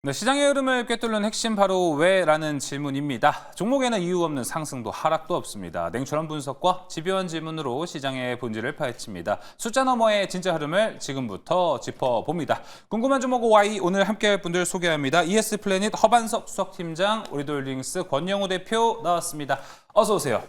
네, 시장의 흐름을 꿰뚫는 핵심 바로 왜라는 질문입니다. 종목에는 이유 없는 상승도 하락도 없습니다. 냉철한 분석과 집요한 질문으로 시장의 본질을 파헤칩니다. 숫자 너머의 진짜 흐름을 지금부터 짚어봅니다. 궁금한 종목 Y 오늘 함께할 분들 소개합니다. ES플래닛 허반석 수석팀장, 오리돌링스 권영우 대표 나왔습니다. 어서 오세요.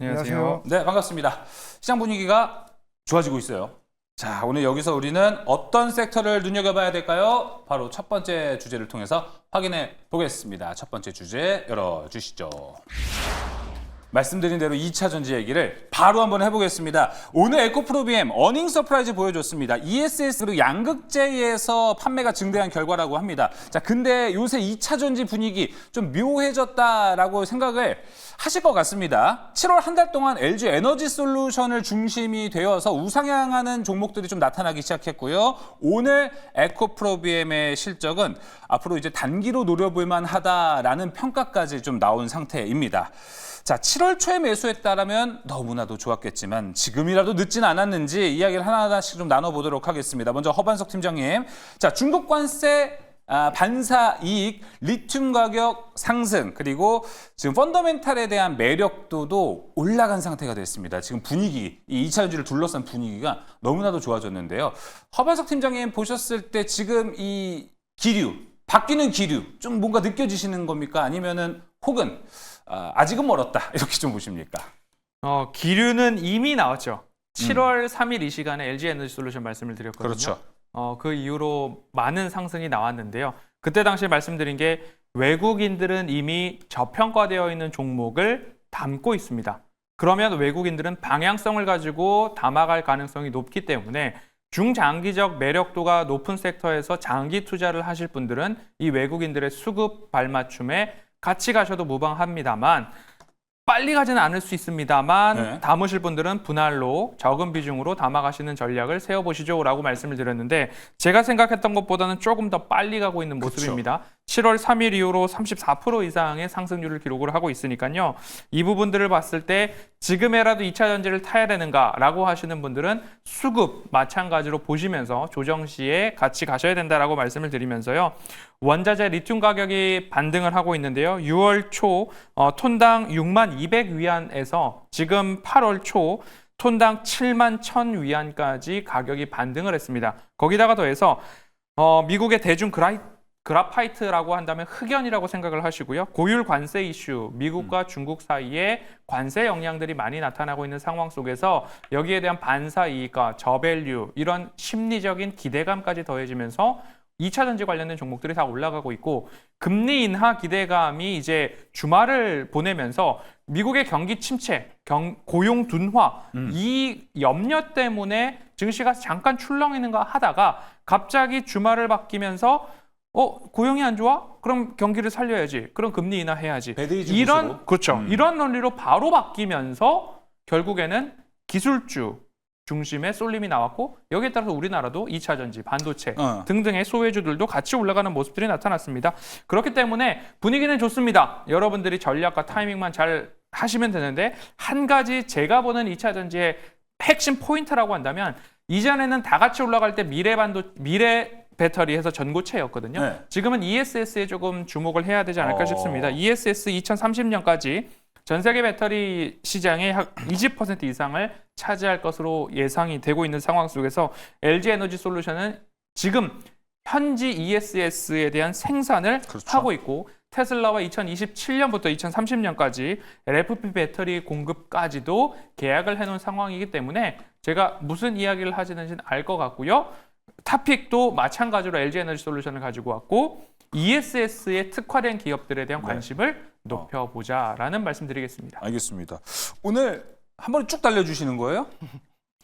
안녕하세요. 네, 반갑습니다. 시장 분위기가 좋아지고 있어요. 자, 오늘 여기서 우리는 어떤 섹터를 눈여겨봐야 될까요? 바로 첫 번째 주제를 통해서 확인해 보겠습니다. 첫 번째 주제 열어주시죠. 말씀드린 대로 2차 전지 얘기를 바로 한번 해보겠습니다. 오늘 에코프로비엠 어닝 서프라이즈 보여줬습니다. ESS 그리고 양극재에서 판매가 증대한 결과라고 합니다. 자, 근데 요새 2차 전지 분위기 좀 묘해졌다라고 생각을 하실 것 같습니다. 7월 한 달 동안 LG 에너지 솔루션을 중심이 되어서 우상향하는 종목들이 좀 나타나기 시작했고요. 오늘 에코프로비엠의 실적은 앞으로 이제 단기로 노려볼 만하다라는 평가까지 좀 나온 상태입니다. 자, 7월 초에 매수했다라면 너무나도 좋았겠지만 지금이라도 늦진 않았는지 이야기를 하나하나씩 좀 나눠보도록 하겠습니다. 먼저 허반석 팀장님, 자, 중국 관세 반사 이익, 리튬 가격 상승, 그리고 지금 펀더멘탈에 대한 매력도도 올라간 상태가 됐습니다. 지금 분위기, 이 2차 전지를 둘러싼 분위기가 너무나도 좋아졌는데요. 허반석 팀장님 보셨을 때 지금 이 기류, 바뀌는 기류 좀 뭔가 느껴지시는 겁니까? 아니면은 혹은 아직은 멀었다 이렇게 좀 보십니까? 기류는 이미 나왔죠. 7월 3일 이 시간에 LG 에너지 솔루션 말씀을 드렸거든요. 그렇죠. 그 이후로 많은 상승이 나왔는데요. 그때 당시 말씀드린 게 외국인들은 이미 저평가되어 있는 종목을 담고 있습니다. 그러면 외국인들은 방향성을 가지고 담아갈 가능성이 높기 때문에 중장기적 매력도가 높은 섹터에서 장기 투자를 하실 분들은 이 외국인들의 수급 발맞춤에 같이 가셔도 무방합니다만 빨리 가지는 않을 수 있습니다만 네. 담으실 분들은 분할로 적은 비중으로 담아가시는 전략을 세워보시죠 라고 말씀을 드렸는데 제가 생각했던 것보다는 조금 더 빨리 가고 있는 모습입니다. 7월 3일 이후로 34% 이상의 상승률을 기록을 하고 있으니까요. 이 부분들을 봤을 때 지금에라도 2차 전지를 타야 되는가라고 하시는 분들은 수급 마찬가지로 보시면서 조정 시에 같이 가셔야 된다라고 말씀을 드리면서요. 원자재 리튬 가격이 반등을 하고 있는데요. 6월 초 톤당 6만 200위안에서 지금 8월 초 톤당 7만 1000위안까지 가격이 반등을 했습니다. 거기다가 더해서 미국의 대중 그라파이트라고 한다면 흑연이라고 생각을 하시고요. 고율 관세 이슈, 미국과 중국 사이에 관세 영향들이 많이 나타나고 있는 상황 속에서 여기에 대한 반사 이익과 저밸류 이런 심리적인 기대감까지 더해지면서 2차 전지 관련된 종목들이 다 올라가고 있고 금리 인하 기대감이 이제 주말을 보내면서 미국의 경기 침체, 고용 둔화 이 염려 때문에 증시가 잠깐 출렁이는가 하다가 갑자기 주말을 바뀌면서 고용이 안 좋아? 그럼 경기를 살려야지. 그럼 금리 인하해야지. 이런 그렇죠. 이런 논리로 바로 바뀌면서 결국에는 기술주 중심의 쏠림이 나왔고 여기에 따라서 우리나라도 2차 전지, 반도체 등등의 소외주들도 같이 올라가는 모습들이 나타났습니다. 그렇기 때문에 분위기는 좋습니다. 여러분들이 전략과 타이밍만 잘 하시면 되는데 한 가지 제가 보는 2차 전지의 핵심 포인트라고 한다면 이전에는 다 같이 올라갈 때 미래 배터리에서 전고체였거든요. 네. 지금은 ESS에 조금 주목을 해야 되지 않을까 싶습니다. ESS 2030년까지 전 세계 배터리 시장의 약 20% 이상을 차지할 것으로 예상이 되고 있는 상황 속에서 LG 에너지 솔루션은 지금 현지 ESS에 대한 생산을 하고 있고 테슬라와 2027년부터 2030년까지 LFP 배터리 공급까지도 계약을 해놓은 상황이기 때문에 제가 무슨 이야기를 하시는지는 알 것 같고요. 타픽도 마찬가지로 LG 에너지 솔루션을 가지고 왔고 ESS에 특화된 기업들에 대한 관심을 높여보자라는 말씀드리겠습니다. 알겠습니다. 오늘 한 번에 쭉 달려주시는 거예요?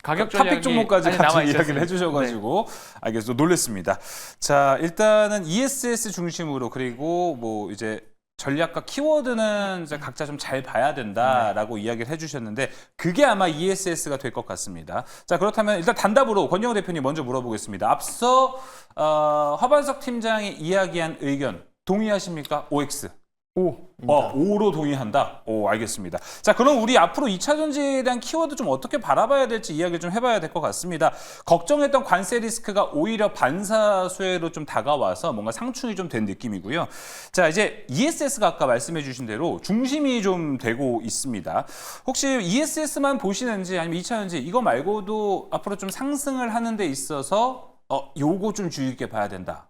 가격 전략이 타픽 종목까지 같이 이야기를 해주셔가지고 네. 알겠습니다. 놀랬습니다. 자, 일단은 ESS 중심으로 그리고 뭐 이제 전략과 키워드는 이제 각자 좀 잘 봐야 된다라고 이야기를 해주셨는데 그게 아마 ESS가 될 것 같습니다. 자, 그렇다면 일단 단답으로 권영우 대표님 먼저 물어보겠습니다. 앞서 허반석 팀장이 이야기한 의견 동의하십니까? OX. 5입니다. 5로 동의한다? 오, 알겠습니다. 자, 그럼 우리 앞으로 2차 전지에 대한 키워드 좀 어떻게 바라봐야 될지 이야기를 좀 해봐야 될 것 같습니다. 걱정했던 관세 리스크가 오히려 반사수혜로 좀 다가와서 뭔가 상충이 좀 된 느낌이고요. 자, 이제 ESS가 아까 말씀해 주신 대로 중심이 좀 되고 있습니다. 혹시 ESS만 보시는지 아니면 2차 전지 이거 말고도 앞으로 좀 상승을 하는 데 있어서 요거 좀 주의 깊게 봐야 된다.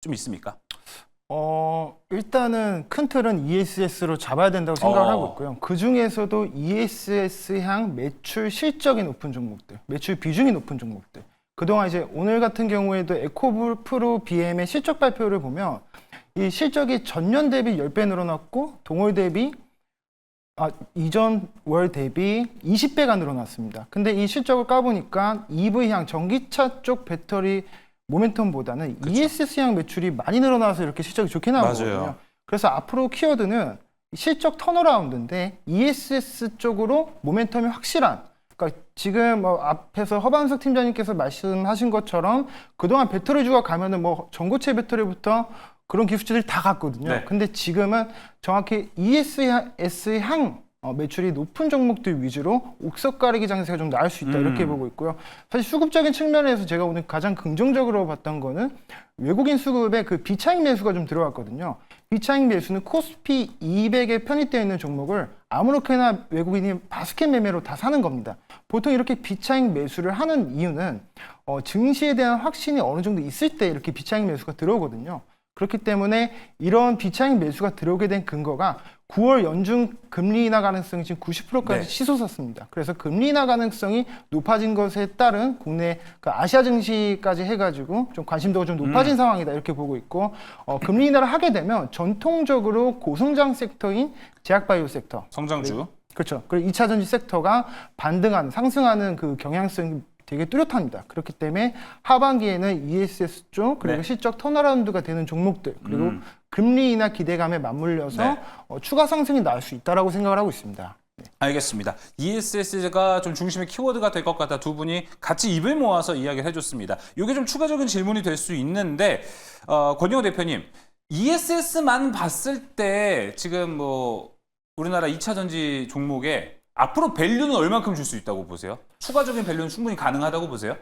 좀 있습니까? 일단은 큰 틀은 ESS로 잡아야 된다고 생각을 하고 있고요. 그 중에서도 ESS향 매출 실적이 높은 종목들, 매출 비중이 높은 종목들. 그동안 이제 오늘 같은 경우에도 에코프로 BM의 실적 발표를 보면 이 실적이 전년 대비 10배 늘어났고 동월 대비 이전 월 대비 20배가 늘어났습니다. 근데 이 실적을 까보니까 EV향 전기차 쪽 배터리 모멘텀보다는 그쵸. ESS향 매출이 많이 늘어나서 이렇게 실적이 좋게 나오거든요. 맞아요. 그래서 앞으로 키워드는 실적 턴어라운드인데 ESS 쪽으로 모멘텀이 확실한, 그러니까 지금 앞에서 허반석 팀장님께서 말씀하신 것처럼 그동안 배터리주가 가면은 전고체 배터리부터 그런 기술들이 다 갔거든요. 네. 근데 지금은 정확히 ESS향 매출이 높은 종목들 위주로 옥석 가리기 장세가 좀 나을 수 있다 이렇게 보고 있고요. 사실 수급적인 측면에서 제가 오늘 가장 긍정적으로 봤던 거는 외국인 수급에 그 비차익 매수가 좀 들어왔거든요. 비차익 매수는 코스피 200에 편입되어 있는 종목을 아무렇게나 외국인이 바스켓 매매로 다 사는 겁니다. 보통 이렇게 비차익 매수를 하는 이유는 증시에 대한 확신이 어느 정도 있을 때 이렇게 비차익 매수가 들어오거든요. 그렇기 때문에 이런 비차익 매수가 들어오게 된 근거가 9월 연중 금리 인하 가능성이 지금 90%까지 치솟았습니다. 그래서 금리 인하 가능성이 높아진 것에 따른 국내 아시아 증시까지 해가지고 좀 관심도가 좀 높아진 상황이다 이렇게 보고 있고, 금리 인하를 하게 되면 전통적으로 고성장 섹터인 제약바이오 섹터, 성장주. 그렇죠. 그리고 2차 전지 섹터가 반등하는, 상승하는 그 경향성이 되게 뚜렷합니다. 그렇기 때문에 하반기에는 ESS 쪽 그리고 실적 턴어라운드가 되는 종목들 그리고 금리 인하 기대감에 맞물려서 추가 상승이 나올 수 있다라고 생각을 하고 있습니다. 알겠습니다. ESS가 좀 중심의 키워드가 될 것 같다. 두 분이 같이 입을 모아서 이야기를 해줬습니다. 이게 좀 추가적인 질문이 될 수 있는데 권영호 대표님, ESS만 봤을 때 지금 우리나라 2차 전지 종목에 앞으로 밸류는 얼만큼 줄 수 있다고 보세요? 추가적인 밸류는 충분히 가능하다고 보세요?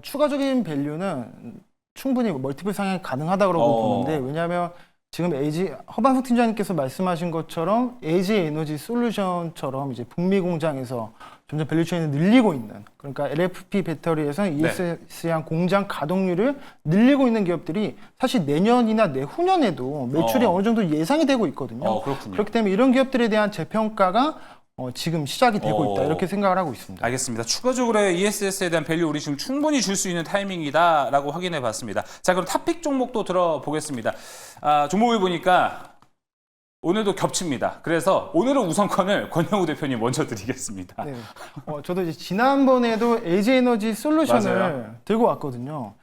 추가적인 밸류는 충분히 멀티플 상향이 가능하다고 보는데, 왜냐하면 지금 허반석 팀장님께서 말씀하신 것처럼 LG 에너지 솔루션처럼 이제 북미 공장에서 점점 밸류체인을 늘리고 있는, 그러니까 LFP 배터리에서 ESS향 공장 가동률을 늘리고 있는 기업들이 사실 내년이나 내후년에도 매출이 어느 정도 예상이 되고 있거든요. 그렇군요. 그렇기 때문에 이런 기업들에 대한 재평가가 지금 시작이 되고 있다 이렇게 생각을 하고 있습니다. 알겠습니다. 추가적으로 ESS에 대한 밸류 우리 지금 충분히 줄 수 있는 타이밍이다라고 확인해 봤습니다. 자, 그럼 탑픽 종목도 들어보겠습니다. 종목을 보니까 오늘도 겹칩니다. 그래서 오늘은 우선권을 권영우 대표님 먼저 드리겠습니다. 네. 저도 이제 지난번에도 LG에너지 솔루션을 맞아요. 들고 왔거든요.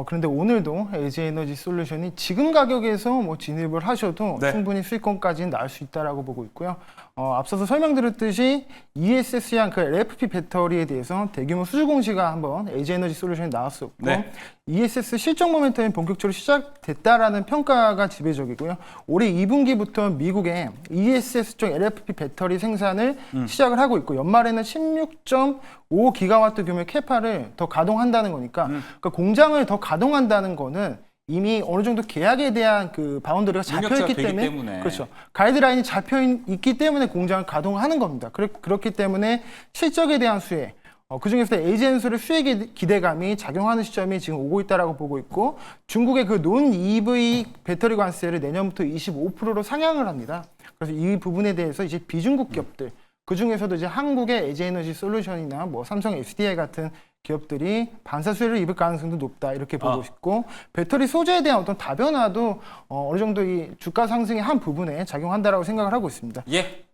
그런데 오늘도 LG에너지 솔루션이 지금 가격에서 진입을 하셔도 충분히 수익권까지는 나올 수 있다라고 보고 있고요. 앞서서 설명드렸듯이 ESS향 그 LFP 배터리에 대해서 대규모 수주 공시가 한번 LG에너지 솔루션이 나왔었고, ESS 실적 모멘텀이 본격적으로 시작됐다라는 평가가 지배적이고요. 올해 2분기부터 미국의 ESS 쪽 LFP 배터리 생산을 시작을 하고 있고, 연말에는 16.5기가와트 규모의 캐파를 더 가동한다는 거니까, 그러니까 공장을 더 가동한다는 거는 이미 어느 정도 계약에 대한 그 바운더리가 잡혀있기 때문에, 그렇죠. 가이드라인이 잡혀있기 때문에 공장을 가동하는 겁니다. 그렇기 때문에 실적에 대한 수혜, 그 중에서 LG엔솔의 수혜 기대감이 작용하는 시점이 지금 오고 있다라고 보고 있고, 중국의 그 논 EV 배터리 관세를 내년부터 25%로 상향을 합니다. 그래서 이 부분에 대해서 이제 비중국 기업들, 그 중에서도 이제 한국의 LG에너지 솔루션이나 삼성 SDI 같은 기업들이 반사수혜를 입을 가능성도 높다 이렇게 보고 있고, 배터리 소재에 대한 어떤 다변화도 어느 정도 이 주가 상승의 한 부분에 작용한다라고 생각을 하고 있습니다.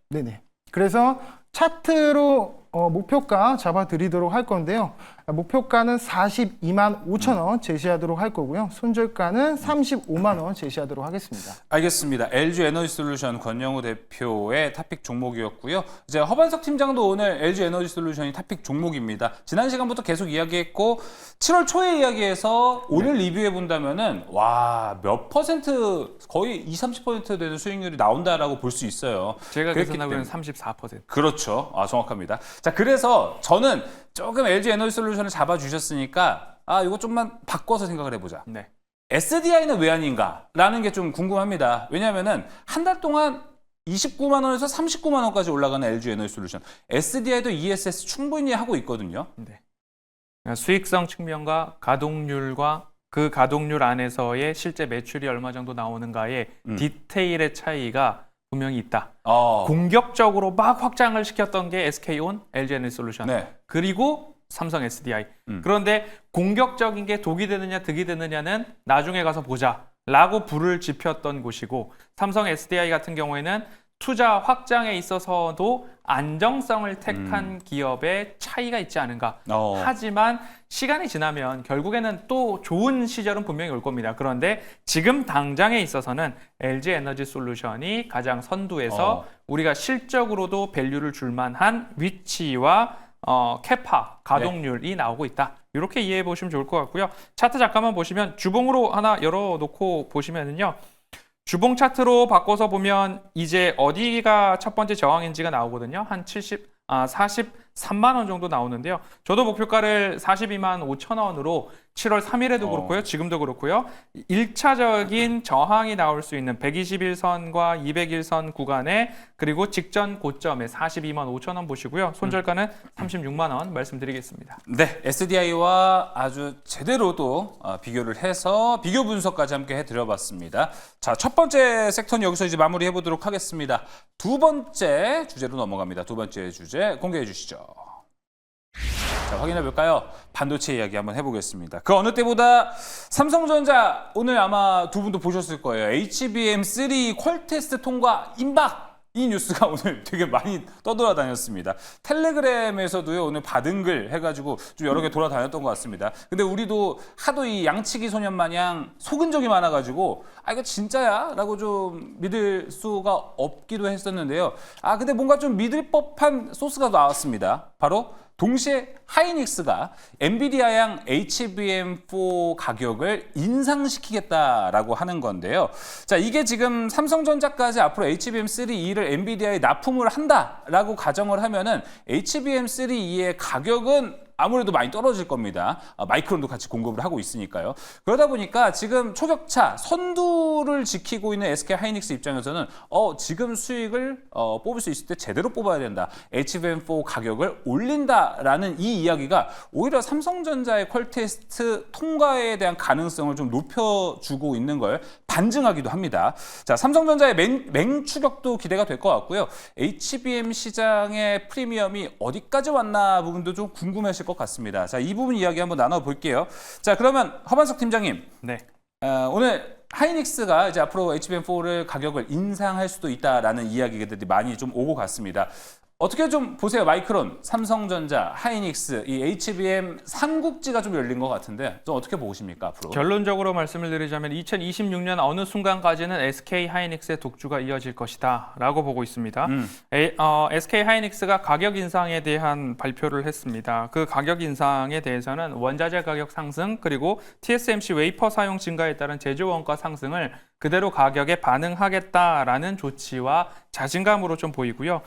네네. 그래서 차트로 목표가 잡아드리도록 할 건데요. 목표가는 42만 5천 원 제시하도록 할 거고요. 손절가는 35만 원 제시하도록 하겠습니다. 알겠습니다. LG 에너지솔루션 권영우 대표의 탑픽 종목이었고요. 이제 허반석 팀장도 오늘 LG 에너지솔루션이 탑픽 종목입니다. 지난 시간부터 계속 이야기했고 7월 초에 이야기해서 오늘 리뷰해 본다면은 와, 몇 퍼센트 거의 20-30% 되는 수익률이 나온다라고 볼 수 있어요. 제가 그랬기 계산하기로는 때문에. 34%. 그렇죠. 정확합니다. 자, 그래서 저는 조금 LG 에너지솔루션을 잡아주셨으니까 이거 좀만 바꿔서 생각을 해보자. 네. SDI는 왜 아닌가라는 게 좀 궁금합니다. 왜냐하면은 한 달 동안 29만 원에서 39만 원까지 올라가는 LG 에너지솔루션, SDI도 ESS 충분히 하고 있거든요. 네. 수익성 측면과 가동률과 그 가동률 안에서의 실제 매출이 얼마 정도 나오는가의 디테일의 차이가 분명히 있다. 공격적으로 막 확장을 시켰던 게 SK온, LG 에너지솔루션. 네. 그리고 삼성 SDI. 그런데 공격적인 게 독이 되느냐 득이 되느냐는 나중에 가서 보자 라고 불을 지폈던 곳이고, 삼성 SDI 같은 경우에는 투자 확장에 있어서도 안정성을 택한 기업의 차이가 있지 않은가. 하지만 시간이 지나면 결국에는 또 좋은 시절은 분명히 올 겁니다. 그런데 지금 당장에 있어서는 LG 에너지 솔루션이 가장 선두에서 우리가 실적으로도 밸류를 줄 만한 위치와 캐파, 가동률이 나오고 있다. 이렇게 이해해 보시면 좋을 것 같고요. 차트 잠깐만 보시면 주봉으로 하나 열어놓고 보시면은요. 주봉 차트로 바꿔서 보면 이제 어디가 첫 번째 저항인지가 나오거든요. 한 43만 원 정도 나오는데요. 저도 목표가를 42만 5천 원으로 7월 3일에도 그렇고요. 지금도 그렇고요. 1차적인 저항이 나올 수 있는 121선과 201선 구간에, 그리고 직전 고점에 42만 5천 원 보시고요. 손절가는 36만 원 말씀드리겠습니다. 네, SDI와 아주 제대로 또 비교를 해서 비교 분석까지 함께 해드려봤습니다. 자, 첫 번째 섹터는 여기서 이제 마무리해 보도록 하겠습니다. 두 번째 주제로 넘어갑니다. 두 번째 주제 공개해 주시죠. 자, 확인해 볼까요? 반도체 이야기 한번 해보겠습니다. 그 어느 때보다 삼성전자 오늘 아마 두 분도 보셨을 거예요. HBM3 퀄 테스트 통과 임박! 이 뉴스가 오늘 되게 많이 떠돌아다녔습니다. 텔레그램에서도요, 오늘 받은 글 해가지고 좀 여러 개 돌아다녔던 것 같습니다. 근데 우리도 하도 이 양치기 소년 마냥 속은 적이 많아가지고 이거 진짜야? 라고 좀 믿을 수가 없기도 했었는데요. 근데 뭔가 좀 믿을 법한 소스가 나왔습니다. 바로 동시에 하이닉스가 엔비디아양 HBM4 가격을 인상시키겠다라고 하는 건데요. 자, 이게 지금 삼성전자까지 앞으로 HBM3E를 엔비디아에 납품을 한다라고 가정을 하면은 HBM3E의 가격은 아무래도 많이 떨어질 겁니다. 마이크론도 같이 공급을 하고 있으니까요. 그러다 보니까 지금 초격차 선두를 지키고 있는 SK 하이닉스 입장에서는 지금 수익을 뽑을 수 있을 때 제대로 뽑아야 된다. HBM4 가격을 올린다라는 이 이야기가 오히려 삼성전자의 퀄테스트 통과에 대한 가능성을 좀 높여주고 있는 걸 반증하기도 합니다. 자, 삼성전자의 맹추격도 기대가 될 것 같고요. HBM 시장의 프리미엄이 어디까지 왔나 부분도 좀 궁금하실 것 같습니다. 자, 이 부분 이야기 한번 나눠볼게요. 자, 그러면 허반석 팀장님. 네. 오늘 하이닉스가 이제 앞으로 HBM4를 가격을 인상할 수도 있다라는 이야기들이 많이 좀 오고 갔습니다. 어떻게 좀 보세요? 마이크론, 삼성전자, 하이닉스, 이 HBM 삼국지가 좀 열린 것 같은데 좀 어떻게 보십니까 앞으로? 결론적으로 말씀을 드리자면 2026년 어느 순간까지는 SK 하이닉스의 독주가 이어질 것이다 라고 보고 있습니다. SK 하이닉스가 가격 인상에 대한 발표를 했습니다. 그 가격 인상에 대해서는 원자재 가격 상승, 그리고 TSMC 웨이퍼 사용 증가에 따른 제조 원가 상승을 그대로 가격에 반응하겠다라는 조치와 자신감으로 좀 보이고요.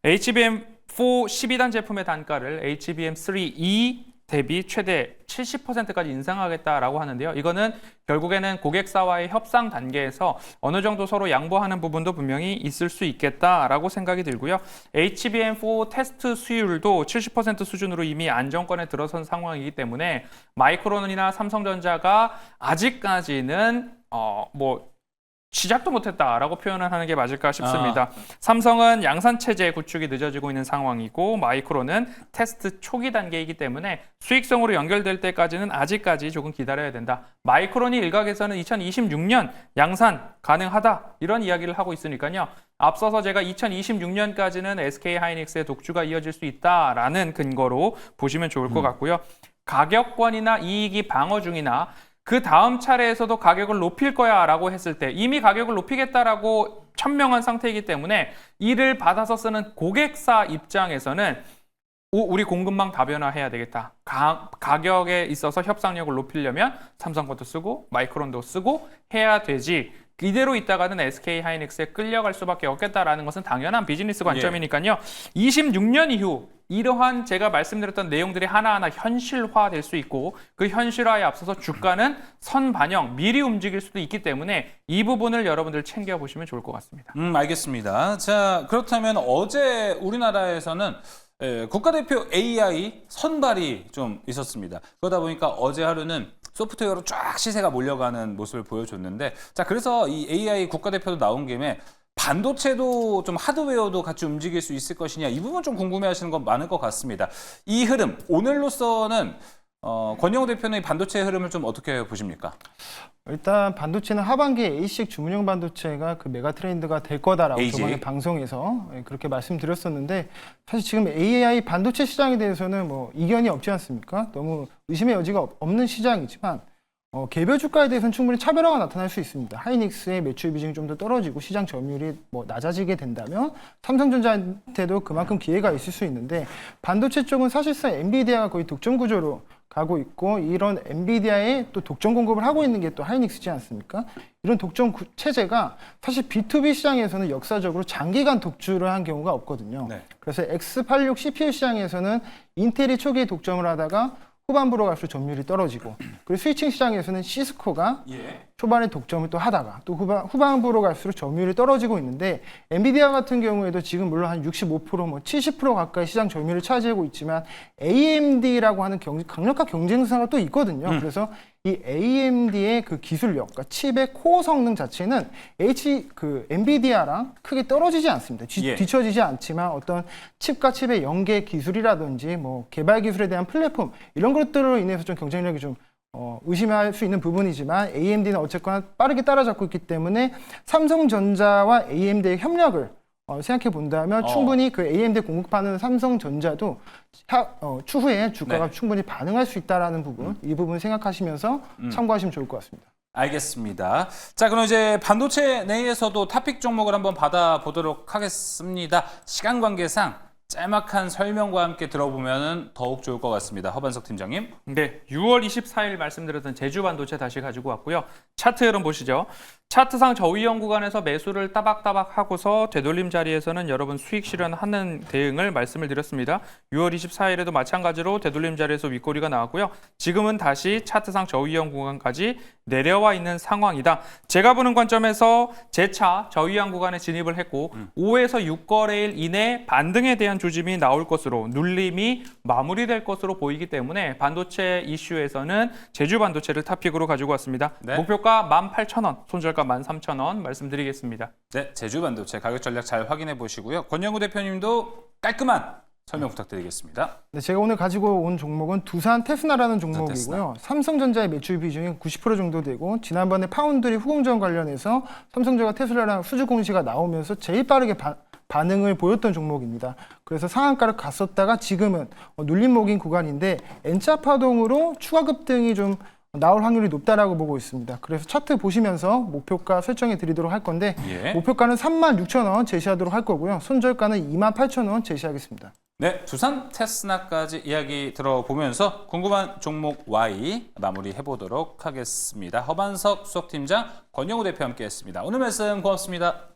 HBM4 12단 제품의 단가를 HBM3E 대비 최대 70%까지 인상하겠다라고 하는데요. 이거는 결국에는 고객사와의 협상 단계에서 어느 정도 서로 양보하는 부분도 분명히 있을 수 있겠다라고 생각이 들고요. HBM4 테스트 수율도 70% 수준으로 이미 안정권에 들어선 상황이기 때문에 마이크론이나 삼성전자가 아직까지는 시작도 못했다라고 표현을 하는 게 맞을까 싶습니다. 삼성은 양산체제 구축이 늦어지고 있는 상황이고, 마이크론은 테스트 초기 단계이기 때문에 수익성으로 연결될 때까지는 아직까지 조금 기다려야 된다. 마이크론이 일각에서는 2026년 양산 가능하다 이런 이야기를 하고 있으니까요. 앞서서 제가 2026년까지는 SK 하이닉스의 독주가 이어질 수 있다라는 근거로 보시면 좋을 것 같고요. 가격권이나 이익이 방어 중이나 그 다음 차례에서도 가격을 높일 거야라고 했을 때 이미 가격을 높이겠다라고 천명한 상태이기 때문에 이를 받아서 쓰는 고객사 입장에서는 우리 공급망 다변화해야 되겠다. 가격에 있어서 협상력을 높이려면 삼성 것도 쓰고 마이크론도 쓰고 해야 되지. 이대로 있다가는 SK 하이닉스에 끌려갈 수밖에 없겠다라는 것은 당연한 비즈니스 관점이니까요. 26년 이후 이러한 제가 말씀드렸던 내용들이 하나하나 현실화될 수 있고 그 현실화에 앞서서 주가는 선반영, 미리 움직일 수도 있기 때문에 이 부분을 여러분들 챙겨보시면 좋을 것 같습니다. 알겠습니다. 자, 그렇다면 어제 우리나라에서는 국가대표 AI 선발이 좀 있었습니다. 그러다 보니까 어제 하루는 소프트웨어로 쫙 시세가 몰려가는 모습을 보여줬는데, 자, 그래서 이 AI 국가대표도 나온 김에 반도체도 좀 하드웨어도 같이 움직일 수 있을 것이냐, 이 부분 좀 궁금해하시는 건 많을 것 같습니다. 이 흐름 오늘로서는 권영우 대표는 이 반도체의 흐름을 좀 어떻게 보십니까? 일단 반도체는 하반기에 ASIC 주문형 반도체가 그 메가 트렌드가 될 거다라고 AJ? 저번에 방송에서 그렇게 말씀드렸었는데, 사실 지금 AI 반도체 시장에 대해서는 뭐 이견이 없지 않습니까? 너무 의심의 여지가 없는 시장이지만 개별 주가에 대해서는 충분히 차별화가 나타날 수 있습니다. 하이닉스의 매출 비중이 좀 더 떨어지고 시장 점유율이 뭐 낮아지게 된다면 삼성전자한테도 그만큼 기회가 있을 수 있는데, 반도체 쪽은 사실상 엔비디아가 거의 독점 구조로 가고 있고, 이런 엔비디아에 또 독점 공급을 하고 있는 게 또 하이닉스지 않습니까? 이런 독점 체제가 사실 B2B 시장에서는 역사적으로 장기간 독주를 한 경우가 없거든요. 네. 그래서 X86 CPU 시장에서는 인텔이 초기에 독점을 하다가 후반부로 갈수록 점유율이 떨어지고, 그리고 스위칭 시장에서는 시스코가 초반에 독점을 또 하다가 또 후반부로 갈수록 점유율이 떨어지고 있는데, 엔비디아 같은 경우에도 지금 물론 한 65%, 뭐 70% 가까이 시장 점유율을 차지하고 있지만 AMD라고 하는 강력한 경쟁사가 또 있거든요. 그래서 이 AMD의 그 기술력, 그러니까 칩의 코어 성능 자체는 엔비디아랑 크게 떨어지지 않습니다. 뒤처지지 않지만 어떤 칩과 칩의 연계 기술이라든지 뭐 개발 기술에 대한 플랫폼, 이런 것들로 인해서 좀 경쟁력이 좀 의심할 수 있는 부분이지만, AMD는 어쨌거나 빠르게 따라잡고 있기 때문에 삼성전자와 AMD의 협력을 생각해 본다면 충분히 그 AMD 공급하는 삼성전자도 추후에 주가가 충분히 반응할 수 있다라는 부분, 이 부분 생각하시면서 참고하시면 좋을 것 같습니다. 알겠습니다. 자, 그럼 이제 반도체 내에서도 토픽 종목을 한번 받아보도록 하겠습니다. 시간 관계상 짤막한 설명과 함께 들어보면 더욱 좋을 것 같습니다. 허반석 팀장님. 네, 6월 24일 말씀드렸던 제주 반도체 다시 가지고 왔고요. 차트 흐름 보시죠. 차트상 저위험 구간에서 매수를 따박따박 하고서 되돌림 자리에서는 여러분 수익 실현하는 대응을 말씀을 드렸습니다. 6월 24일에도 마찬가지로 되돌림 자리에서 윗꼬리가 나왔고요. 지금은 다시 차트상 저위험 구간까지 내려와 있는 상황이다. 제가 보는 관점에서 재차 저위험 구간에 진입을 했고 5에서 6거래일 이내 반등에 대한 조짐이 나올 것으로, 눌림이 마무리될 것으로 보이기 때문에 반도체 이슈에서는 제주 반도체를 탑픽으로 가지고 왔습니다. 네. 목표가 18,000원, 손절가 13,000원 말씀드리겠습니다. 네, 제주 반도체 가격 전략 잘 확인해 보시고요. 권영우 대표님도 깔끔한 설명 부탁드리겠습니다. 네, 제가 오늘 가지고 온 종목은 두산 테스나라는 종목이고요. 테스나. 삼성전자의 매출 비중이 90% 정도 되고, 지난번에 파운드리 후공정 관련해서 삼성전자 테슬라랑 수주 공시가 나오면서 제일 빠르게 반응을 보였던 종목입니다. 그래서 상한가를 갔었다가 지금은 눌림목인 구간인데, N자 파동으로 추가 급등이 좀 나올 확률이 높다라고 보고 있습니다. 그래서 차트 보시면서 목표가 설정해 드리도록 할 건데, 목표가는 36,000원 제시하도록 할 거고요. 손절가는 28,000원 제시하겠습니다. 네, 두산 테스나까지 이야기 들어보면서 궁금한 종목 Y 마무리해 보도록 하겠습니다. 허반석 수석팀장, 권영우 대표와 함께했습니다. 오늘 말씀 고맙습니다.